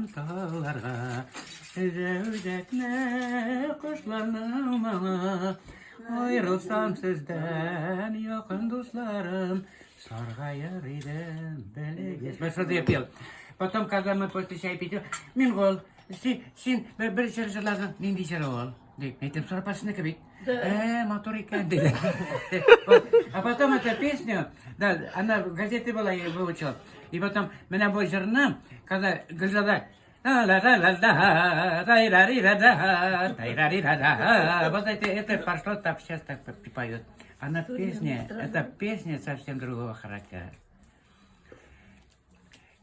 Çıkarım dağlara, zevzekne kuşlarım ama. Ayrılsam sizden yakın dostlarım, sargayır idim beni. Мы что-то я пел. Потом, когда мы после чая пьем, Мингол, син, bir şarkılardan nindi şarkı. Этим sonra кабит. Мотор dedi. А потом эта песня, да, она в газете была, я ее выучила. И потом меня была жена, когда Гульзада, вот это пошло, так сейчас так поет. Она песня, эта песня совсем другого характера.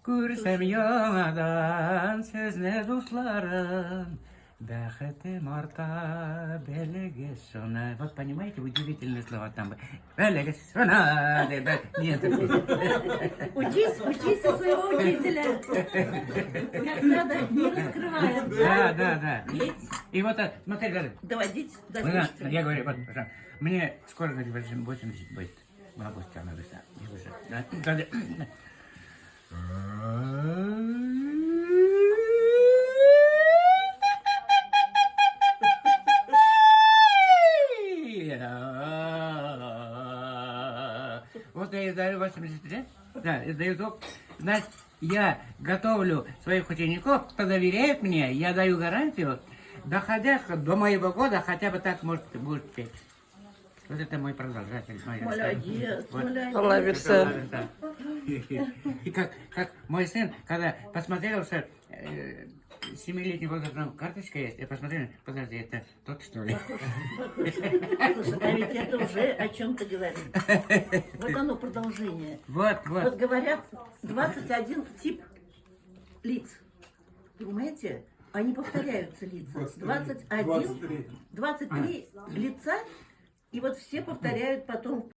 Күрсәм яңадан сезне дусларым, бәхетем арта, бәлеге сона. Вот понимаете, удивительные слова там. Бәлеге сона. Нет. Учись у своего учителя. Как надо, не раскрывая. Да. И вот, смотри, говорит. Доводить до Я слушателя. говорю, вот, мне скоро, говорит, 80 будет. В августе она вышла. Вот я ей даю 80 лет. Да, я даю только. Значит, я готовлю своих учеников, кто доверяет мне, я даю гарантию, доходя до моего года, хотя бы так, может, будет петь. Вот это мой продолжатель. Молодец, Вот. молодец. Да. И как мой сын, когда посмотрел, что 7-летний возраст, там карточка есть, я посмотрел, подожди, это тот, что ли? Слушай, а ведь это уже о чем-то говорит. Вот оно продолжение. Вот. Вот говорят, 21 тип лиц. Понимаете? Они повторяются лица. 23 лица, и вот все повторяют потом